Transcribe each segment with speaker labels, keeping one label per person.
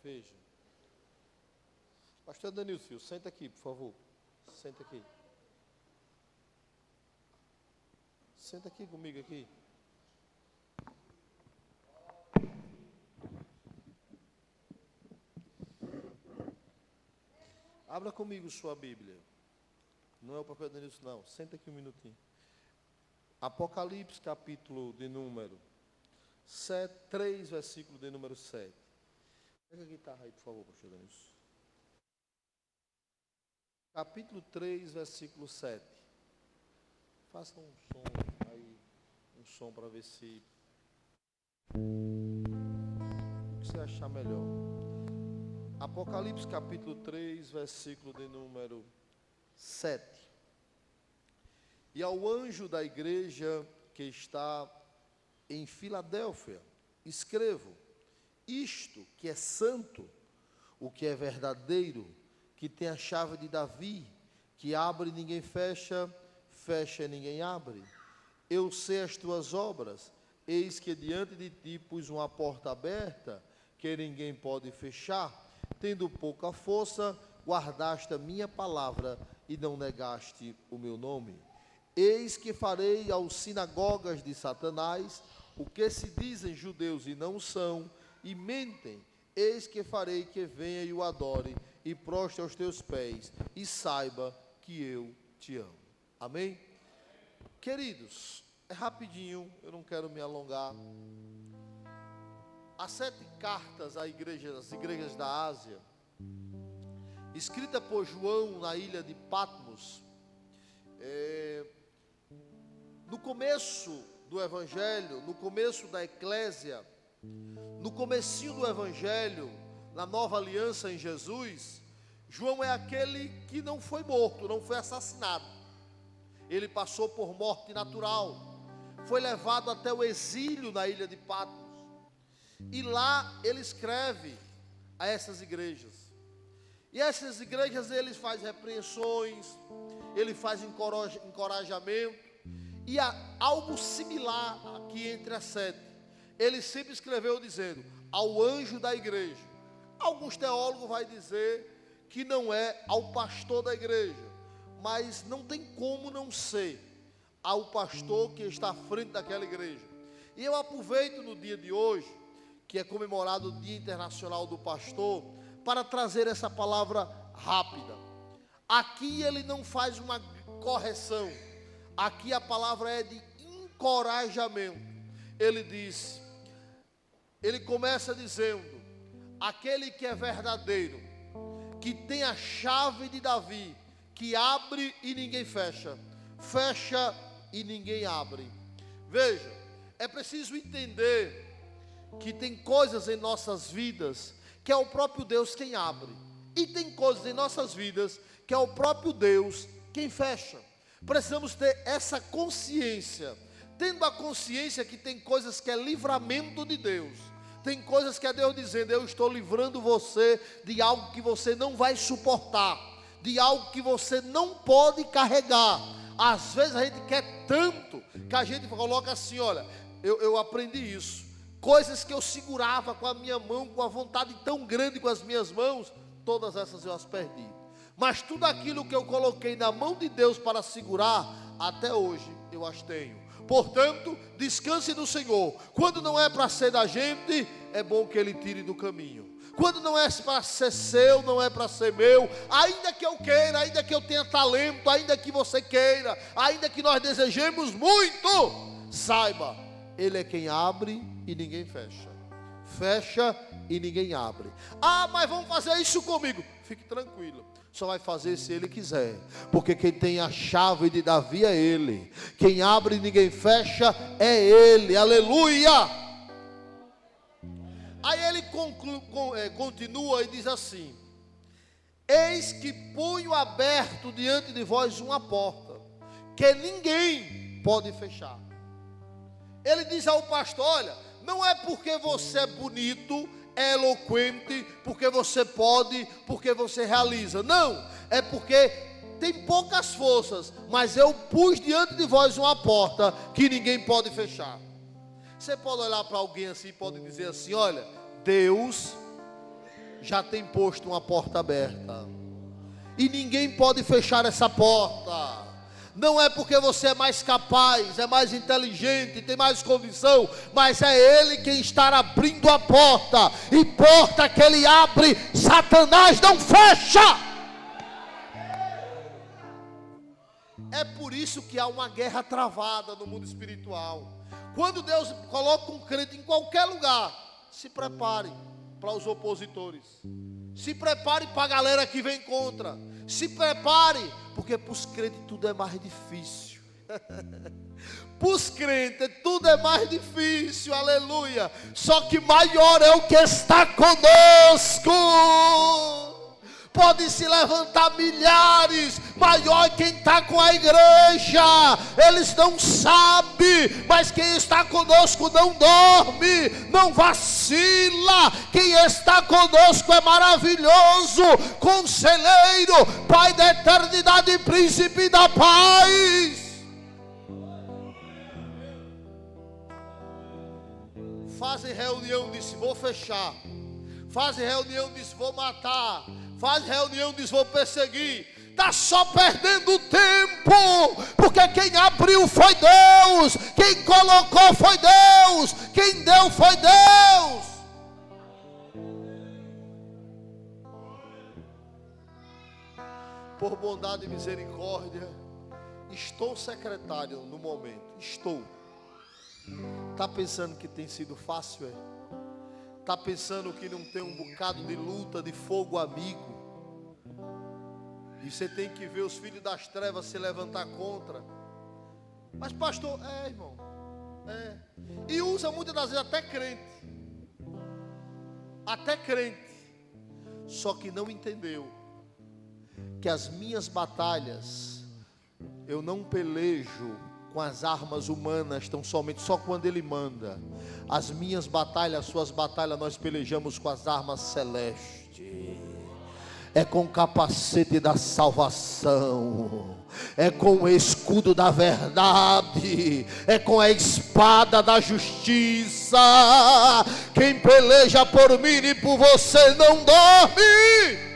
Speaker 1: Veja. Pastor Danilson, senta aqui, por favor. Senta aqui. Senta aqui comigo aqui. Abra comigo sua Bíblia. Não é o papel Danilson, não. Senta aqui um minutinho. Apocalipse, capítulo de número 3, versículo de número 7. Pega a guitarra aí, por favor, pastor Danilson. Capítulo 3, versículo 7. Faça um som aí, um som para ver se o que você achar melhor. Apocalipse, capítulo 3, versículo de número 7. E ao anjo da igreja que está em Filadélfia, escrevo: isto que é santo, o que é verdadeiro, que tem a chave de Davi, que abre e ninguém fecha, fecha e ninguém abre. Eu sei as tuas obras, eis que diante de ti pus uma porta aberta, que ninguém pode fechar. Tendo pouca força, guardaste a minha palavra e não negaste o meu nome. Eis que farei aos sinagogas de Satanás o que se dizem judeus e não são, e mentem. Eis que farei que venha e o adore, e prostre aos teus pés, e saiba que eu te amo. Amém? Queridos, é rapidinho, eu não quero me alongar. As 7 cartas às igrejas da Ásia, escrita por João na ilha de Patmos, no começo do Evangelho, no começo da Eclésia, no comecinho do Evangelho, na nova aliança em Jesus, João é aquele que não foi morto, não foi assassinado. Ele passou por morte natural, foi levado até o exílio na ilha de Patmos. E lá ele escreve a essas igrejas. E essas igrejas ele faz repreensões, ele faz encorajamento. E há algo similar aqui entre as 7. Ele sempre escreveu dizendo: ao anjo da igreja. Alguns teólogos vão dizer que não é ao pastor da igreja, mas não tem como não ser ao pastor que está à frente daquela igreja. E eu aproveito no dia de hoje, que é comemorado o Dia Internacional do Pastor, para trazer essa palavra rápida. Aqui ele não faz uma correção, aqui a palavra é de encorajamento. Ele começa dizendo: aquele que é verdadeiro, que tem a chave de Davi, que abre e ninguém fecha, fecha e ninguém abre. Veja, é preciso entender que tem coisas em nossas vidas que é o próprio Deus quem abre, e tem coisas em nossas vidas que é o próprio Deus quem fecha. Precisamos ter essa consciência. Tendo a consciência que tem coisas que é livramento de Deus, tem coisas que é Deus dizendo: eu estou livrando você de algo que você não vai suportar, de algo que você não pode carregar. Às vezes a gente quer tanto que a gente coloca assim: olha, eu aprendi isso. Coisas que eu segurava com a minha mão, com a vontade tão grande com as minhas mãos, todas essas eu as perdi. Mas tudo aquilo que eu coloquei na mão de Deus para segurar, até hoje eu as tenho. Portanto, descanse no Senhor. Quando não é para ser da gente, é bom que Ele tire do caminho. Quando não é para ser seu, não é para ser meu, ainda que eu queira, ainda que eu tenha talento, ainda que você queira, ainda que nós desejemos muito, saiba, Ele é quem abre e ninguém fecha, fecha e ninguém abre. Ah, mas vamos fazer isso comigo. Fique tranquilo, só vai fazer se Ele quiser, porque quem tem a chave de Davi é Ele, quem abre e ninguém fecha é Ele. Aleluia. Aí ele continua e diz assim: eis que ponho aberto diante de vós uma porta, que ninguém pode fechar. Ele diz ao pastor: olha, não é porque você é bonito, é eloquente, porque você pode, porque você realiza. Não, é porque tem poucas forças, mas eu pus diante de vós uma porta que ninguém pode fechar. Você pode olhar para alguém assim e pode dizer assim: olha, Deus já tem posto uma porta aberta. E ninguém pode fechar essa porta. Não é porque você é mais capaz, é mais inteligente, tem mais convicção, mas é Ele quem está abrindo a porta. E porta que Ele abre, Satanás não fecha. É por isso que há uma guerra travada no mundo espiritual. Quando Deus coloca um crente em qualquer lugar, se prepare para os opositores. Se prepare para a galera que vem contra. Se prepare, porque para os crentes tudo é mais difícil. Para os crentes tudo é mais difícil, aleluia. Só que maior é o que está conosco. Pode se levantar milhares, maior quem está com a igreja. Eles não sabem, mas quem está conosco não dorme, não vacila. Quem está conosco é maravilhoso, conselheiro, Pai da eternidade, príncipe da paz. Fazem reunião, disse vou fechar. Fazem reunião, disse vou matar. Faz reunião, diz vou perseguir. Está só perdendo tempo. Porque quem abriu foi Deus. Quem colocou foi Deus. Quem deu foi Deus. Por bondade e misericórdia, estou secretário no momento. Estou. Está pensando que tem sido fácil, é? Está pensando que não tem um bocado de luta, de fogo amigo? E você tem que ver os filhos das trevas se levantar contra. Mas pastor, irmão, e usa muitas das vezes até crente. Até crente. Só que não entendeu que as minhas batalhas, eu não pelejo com as armas humanas, tão somente só quando Ele manda. As minhas batalhas, as suas batalhas, nós pelejamos com as armas celestes. É com o capacete da salvação, é com o escudo da verdade, é com a espada da justiça. Quem peleja por mim e por você não dorme.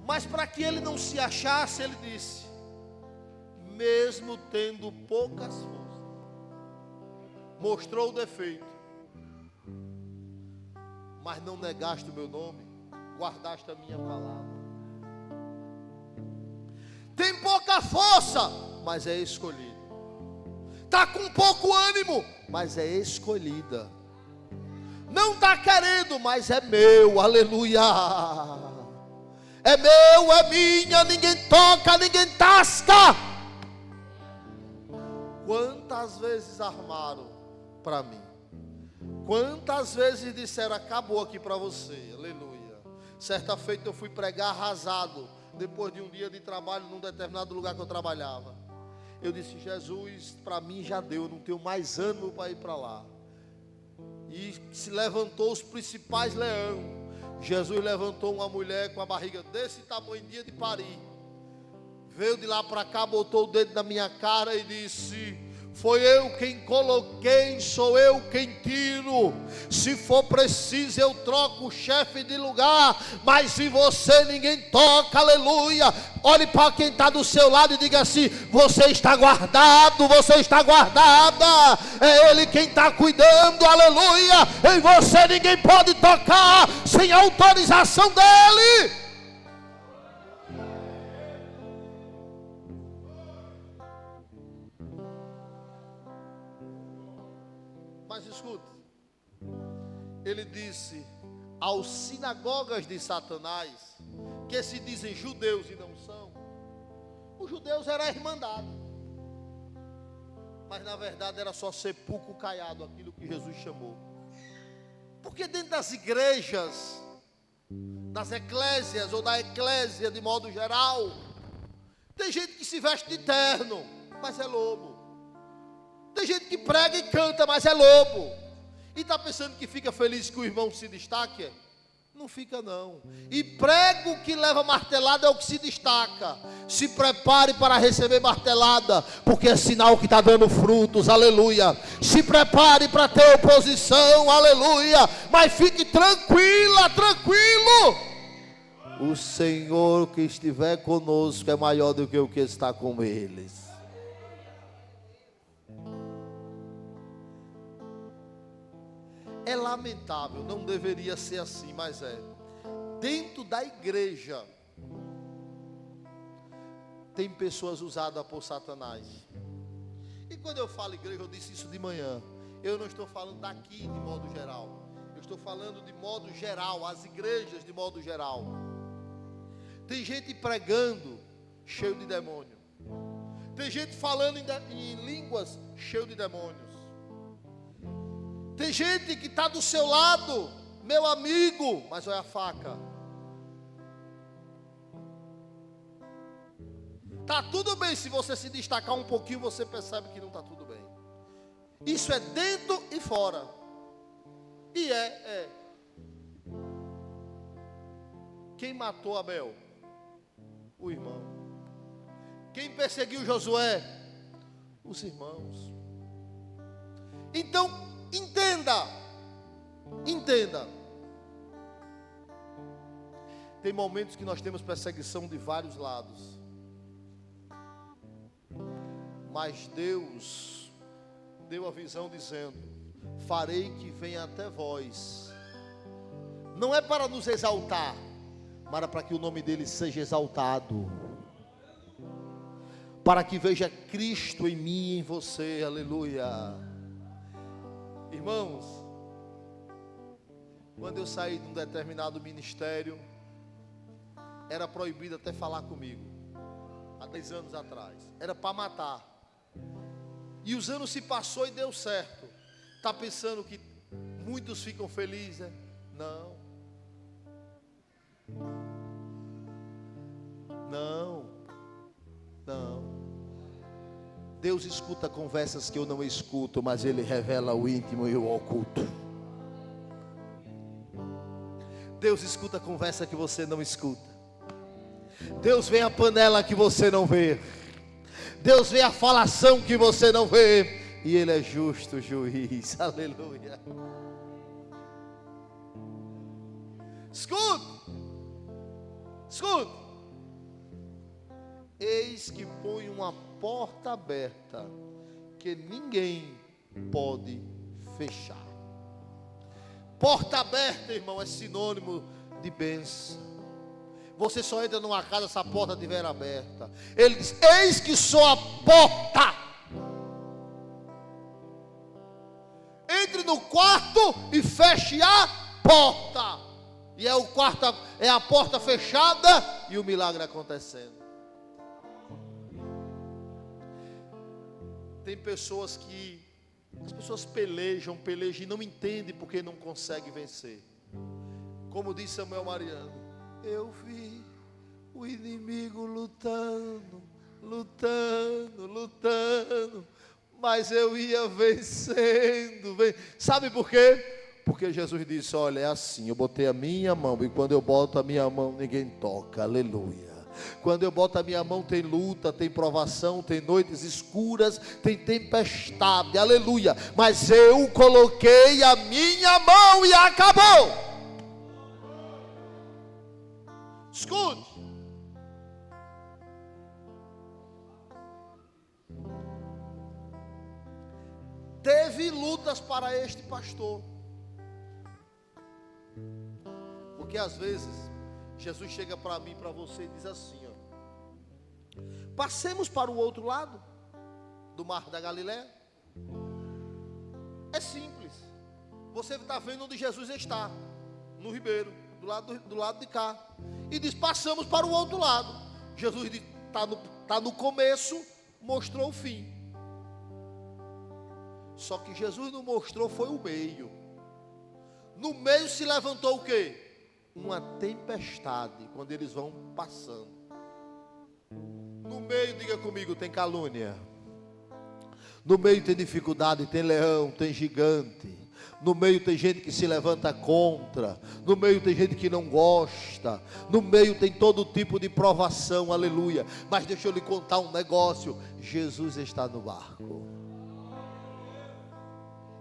Speaker 1: Mas para que ele não se achasse, ele disse: mesmo tendo poucas forças, mostrou o defeito, mas não negaste o meu nome, guardaste a minha palavra. Tem pouca força, mas é escolhido. Está com pouco ânimo, mas é escolhida. Não está querendo, mas é meu, aleluia. É meu, é minha, ninguém toca, ninguém tasca. Quantas vezes armaram para mim? Quantas vezes disseram acabou aqui para você, aleluia. Certa feita eu fui pregar arrasado, depois de um dia de trabalho num determinado lugar que eu trabalhava. Eu disse: Jesus, para mim já deu, eu não tenho mais ânimo para ir para lá. E se levantou os principais leões. Jesus levantou uma mulher com a barriga desse tamanho, dia de parir. Veio de lá para cá, botou o dedo na minha cara e disse: foi eu quem coloquei, sou eu quem tiro. Se for preciso eu troco o chefe de lugar, mas em você ninguém toca, aleluia. Olhe para quem está do seu lado e diga assim: você está guardado, você está guardada. É Ele quem está cuidando, aleluia. Em você ninguém pode tocar sem autorização dEle. Mas escute, ele disse aos sinagogas de Satanás, que se dizem judeus e não são. Os judeus era a irmandade, mas na verdade era só sepulcro caiado, aquilo que Jesus chamou. Porque dentro das igrejas, das eclésias ou da eclésia de modo geral, tem gente que se veste de terno, mas é lobo. Tem gente que prega e canta, mas é lobo. E está pensando que fica feliz que o irmão se destaque? Não fica não. E prego que leva martelada é o que se destaca. Se prepare para receber martelada, porque é sinal que está dando frutos, aleluia. Se prepare para ter oposição, aleluia. Mas fique tranquila, tranquilo. O Senhor que estiver conosco é maior do que o que está com eles. É lamentável, não deveria ser assim, mas é. Dentro da igreja, tem pessoas usadas por Satanás. E quando eu falo igreja, eu disse isso de manhã. Eu não estou falando daqui de modo geral. Eu estou falando de modo geral, as igrejas de modo geral. Tem gente pregando, cheio de demônio. Tem gente falando em línguas, cheio de demônios. Tem gente que está do seu lado, meu amigo, mas olha a faca. Está tudo bem, se você se destacar um pouquinho, você percebe que não está tudo bem. Isso é dentro e fora. E é. Quem matou Abel? O irmão. Quem perseguiu Josué? Os irmãos. Então, entenda. Tem momentos que nós temos perseguição de vários lados. Mas Deus deu a visão dizendo: farei que venha até vós. Não é para nos exaltar, mas para que o nome dele seja exaltado. Para que veja Cristo em mim e em você, aleluia. Irmãos, quando eu saí de um determinado ministério, era proibido até falar comigo. Há 10 anos atrás. Era para matar. E os anos se passou e deu certo. Está pensando que muitos ficam felizes? Não. Deus escuta conversas que eu não escuto, mas Ele revela o íntimo e o oculto. Deus escuta a conversa que você não escuta. Deus vê a panela que você não vê. Deus vê a falação que você não vê. E Ele é justo juiz. Aleluia. Escuta. Eis que põe uma porta aberta que ninguém pode fechar. Porta aberta, irmão, é sinônimo de bênção. Você só entra numa casa se a porta estiver aberta. Ele diz: eis que sou a porta. Entre no quarto e feche a porta. E é o quarto, é a porta fechada e o milagre acontecendo. Tem pessoas que as pessoas pelejam e não entendem porque não conseguem vencer. Como disse Samuel Mariano: eu vi o inimigo lutando, mas eu ia vencendo. Sabe por quê? Porque Jesus disse: olha, é assim, eu botei a minha mão, e quando eu boto a minha mão ninguém toca, aleluia. Quando eu boto a minha mão tem luta, tem provação, tem noites escuras, tem tempestade, aleluia. Mas eu coloquei a minha mão e acabou. Escute. Teve lutas para este pastor. Porque às vezes Jesus chega para mim e para você e diz assim, ó: passemos para o outro lado do mar da Galileia. É simples. Você está vendo onde Jesus está, no ribeiro, do lado de cá. E diz: passamos para o outro lado. Jesus está no começo, mostrou o fim. Só que Jesus não mostrou foi o meio. No meio se levantou o quê? Uma tempestade, quando eles vão passando. No meio, diga comigo, tem calúnia. No meio tem dificuldade, tem leão, tem gigante. No meio tem gente que se levanta contra, no meio tem gente que não gosta, no meio tem todo tipo de provação, aleluia. Mas deixa eu lhe contar um negócio: Jesus está no barco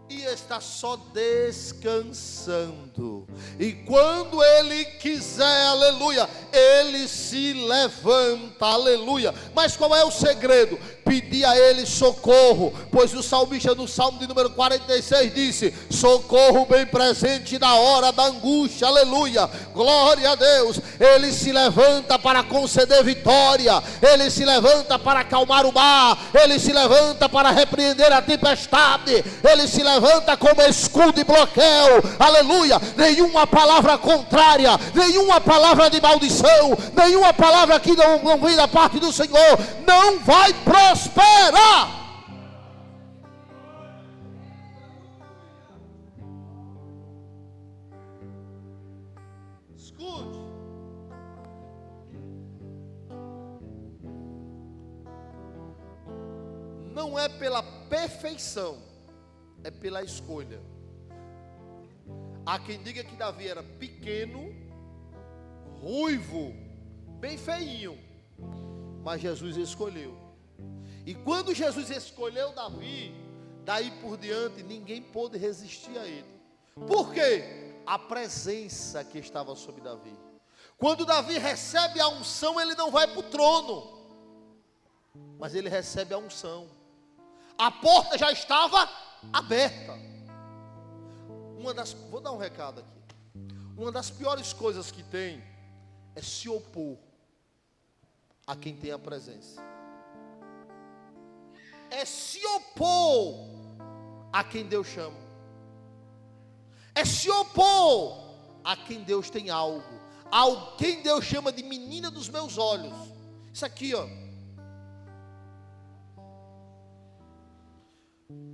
Speaker 1: e está só descansando, e quando Ele quiser, aleluia, Ele se levanta, aleluia. Mas qual é o segredo? Pedir a Ele socorro, pois o salmista no Salmo de número 46 disse: socorro bem presente na hora da angústia, aleluia, glória a Deus. Ele se levanta para conceder vitória, Ele se levanta para acalmar o mar, Ele se levanta para repreender a tempestade, Ele se levanta como escudo e bloqueio, aleluia. Nenhuma palavra contrária, nenhuma palavra de maldição, nenhuma palavra que não vem da parte do Senhor não vai prosperar. Escute. Não é pela perfeição, é pela escolha. Há quem diga que Davi era pequeno, ruivo, bem feinho, mas Jesus escolheu. E quando Jesus escolheu Davi, daí por diante ninguém pôde resistir a ele. Por quê? A presença que estava sobre Davi. Quando Davi recebe a unção, ele não vai para o trono, mas ele recebe a unção. A porta já estava aberta. Vou dar um recado aqui. Uma das piores coisas que tem é se opor a quem tem a presença. É se opor a quem Deus chama. É se opor a quem Deus tem algo. A quem Deus chama de menina dos meus olhos. Isso aqui, ó.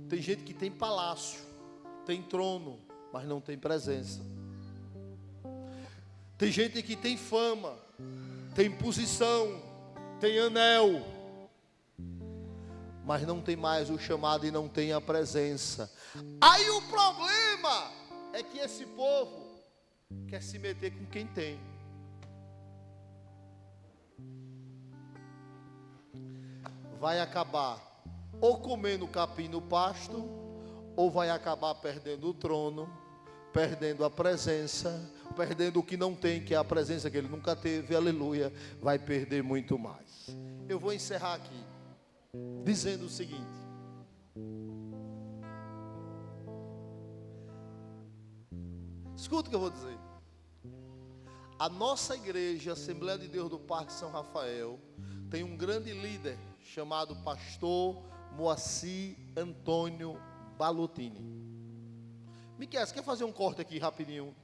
Speaker 1: Tem gente que tem palácio, tem trono, mas não tem presença. Tem gente que tem fama, tem posição, tem anel, mas não tem mais o chamado e não tem a presença. Aí o problema é que esse povo quer se meter com quem tem. Vai acabar ou comendo capim no pasto, ou vai acabar perdendo o trono, perdendo a presença, perdendo o que não tem, que é a presença que ele nunca teve, aleluia. Vai perder muito mais. Eu vou encerrar aqui dizendo o seguinte: escuta o que eu vou dizer. A nossa igreja, Assembleia de Deus do Parque São Rafael, tem um grande líder chamado pastor Moacir Antônio Balotini. Miquel, você quer fazer um corte aqui rapidinho?